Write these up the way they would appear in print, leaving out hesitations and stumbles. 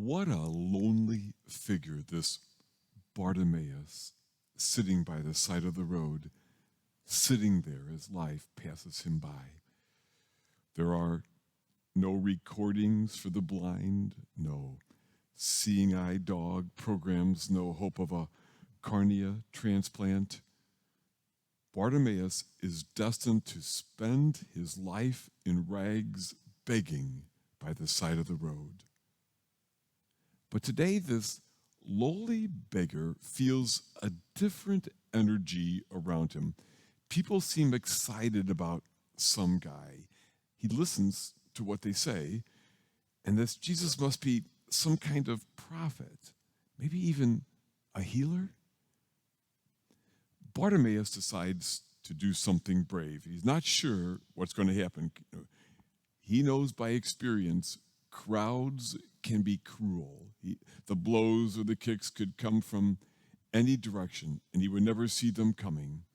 What a lonely figure this Bartimaeus, sitting by the side of the road, sitting there as life passes him by. There are no recordings for the blind, no seeing eye dog programs, no hope of a cornea transplant. Bartimaeus is destined to spend his life in rags begging by the side of the road. But today, this lowly beggar feels a different energy around him. People seem excited about some guy. He listens to what they say, and this Jesus must be some kind of prophet, maybe even a healer. Bartimaeus decides to do something brave. He's not sure what's going to happen. He knows by experience crowds can be cruel. The blows or the kicks could come from any direction, and he would never see them coming.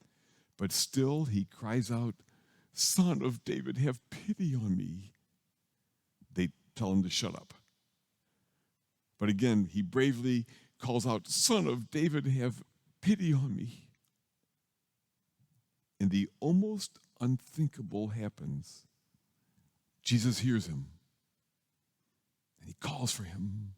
But still he cries out, "Son of David, have pity on me." They tell him to shut up. But again, he bravely calls out, "Son of David, have pity on me." And the almost unthinkable happens. Jesus hears him, and he calls for him.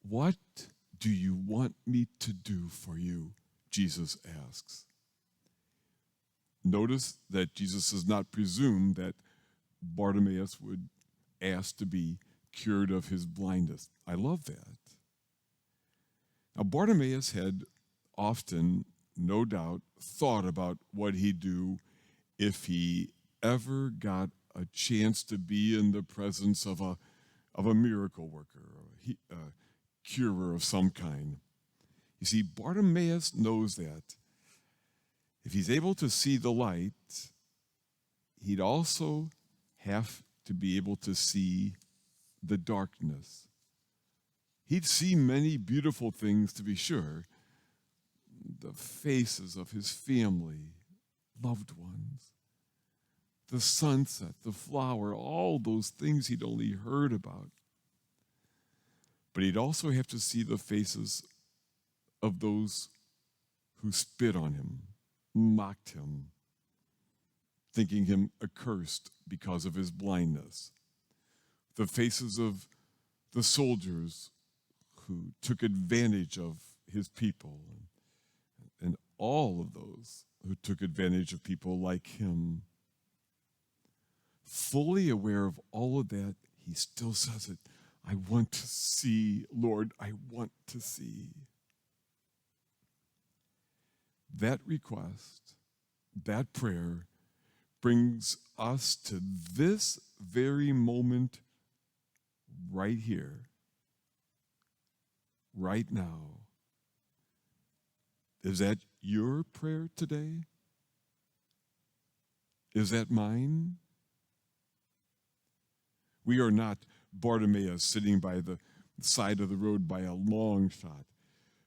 "What do you want me to do for you?" Jesus asks. Notice that Jesus does not presume that Bartimaeus would ask to be cured of his blindness. I love that. Now, Bartimaeus had often, no doubt, thought about what he'd do if he ever got a chance to be in the presence of a miracle worker, or a curer of some kind. You see, Bartimaeus knows that if he's able to see the light, he'd also have to be able to see the darkness. He'd see many beautiful things, to be sure, the faces of his family, loved ones, the sunset, the flower, all those things he'd only heard about. But he'd also have to see the faces of those who spit on him, mocked him, thinking him accursed because of his blindness. The faces of the soldiers who took advantage of his people, and all of those who took advantage of people like him. Fully aware of all of that, he still says it, "I want to see, Lord, I want to see." That request, that prayer, brings us to this very moment right here, right now. Is that your prayer today? Is that mine? We are not Bartimaeus sitting by the side of the road by a long shot,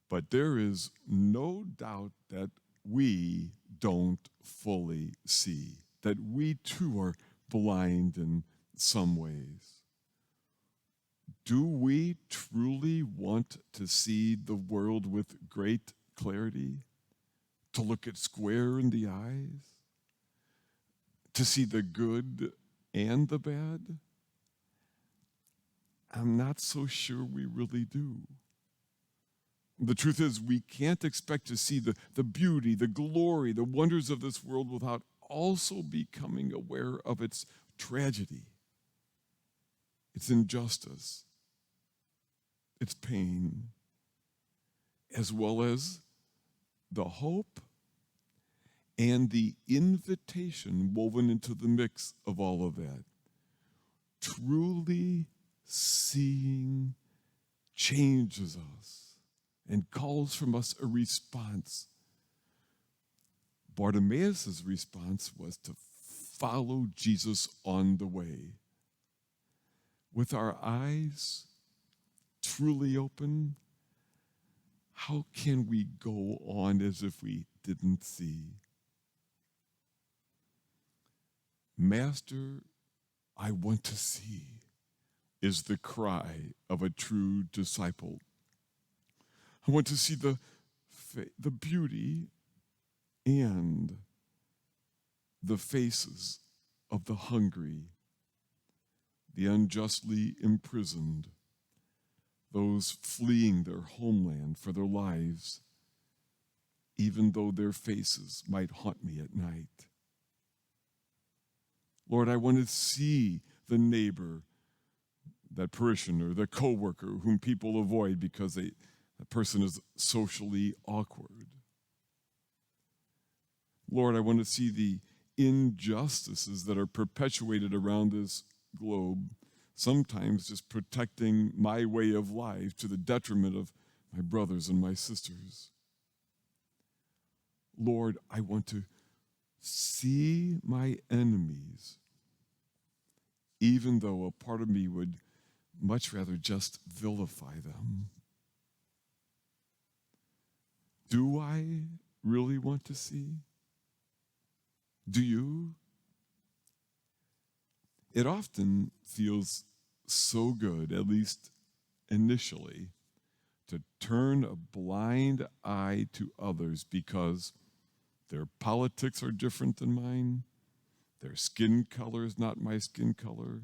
but there is no doubt that we don't fully see, that we too are blind in some ways. Do we truly want to see the world with great clarity? To look it square in the eyes? To see the good and the bad? I'm not so sure we really do. The truth is, we can't expect to see the beauty, the glory, the wonders of this world without also becoming aware of its tragedy, its injustice, its pain, as well as the hope and the invitation woven into the mix of all of that. Truly seeing changes us and calls from us a response. Bartimaeus' response was to follow Jesus on the way. With our eyes truly open, how can we go on as if we didn't see? Master, I want to see. is the cry of a true disciple. I want to see the beauty and the faces of the hungry, the unjustly imprisoned, those fleeing their homeland for their lives, even though their faces might haunt me at night. Lord, I want to see the neighbor, that parishioner, the coworker whom people avoid because that person is socially awkward. Lord, I want to see the injustices that are perpetuated around this globe, sometimes just protecting my way of life to the detriment of my brothers and my sisters. Lord, I want to see my enemies, even though a part of me would much rather just vilify them. Do I really want to see? Do you? It often feels so good, at least initially, to turn a blind eye to others because their politics are different than mine, their skin color is not my skin color,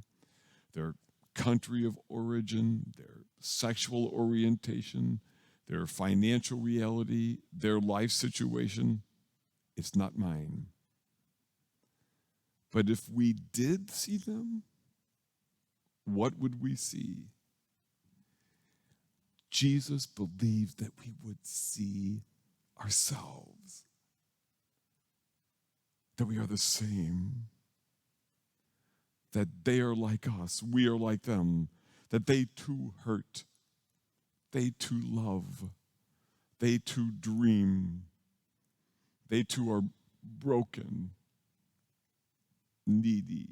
their country of origin, their sexual orientation, their financial reality, their life situation, it's not mine. But if we did see them, what would we see? Jesus believed that we would see ourselves, that we are the same, that they are like us, we are like them, that they too hurt, they too love, they too dream, they too are broken, needy,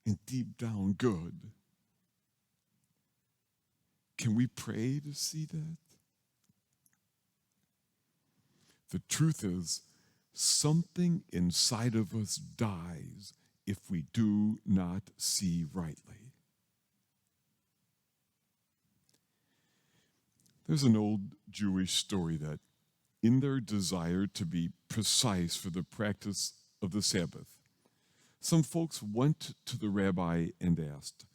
and deep down good. Can we pray to see that? The truth is, something inside of us dies if we do not see rightly. There's an old Jewish story that in their desire to be precise for the practice of the Sabbath, some folks went to the rabbi and asked,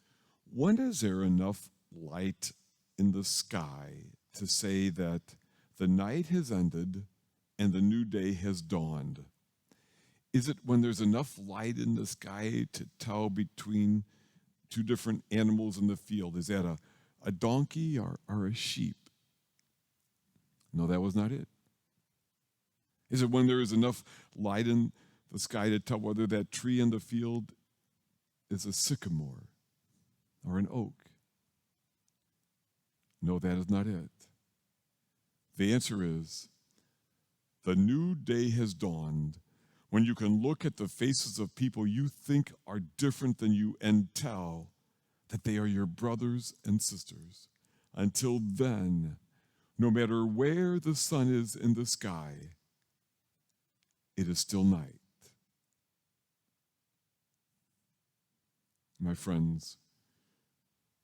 when is there enough light in the sky to say that the night has ended and the new day has dawned? Is it when there's enough light in the sky to tell between two different animals in the field? Is that a donkey or a sheep? No, that was not it. Is it when there is enough light in the sky to tell whether that tree in the field is a sycamore or an oak? No, that is not it. The answer is, the new day has dawned when you can look at the faces of people you think are different than you and tell that they are your brothers and sisters. Until then, no matter where the sun is in the sky, it is still night. My friends,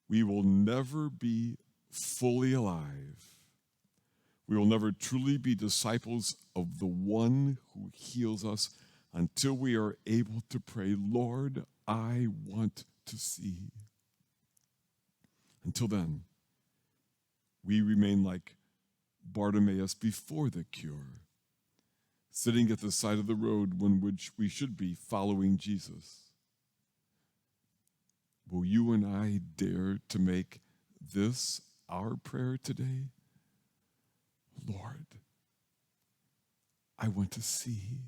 we will never be fully alive. We will never truly be disciples of the one who heals us until we are able to pray, Lord, I want to see. Until then, we remain like Bartimaeus before the cure, sitting at the side of the road when which we should be following Jesus. Will you and I dare to make this our prayer today? Lord, I want to see.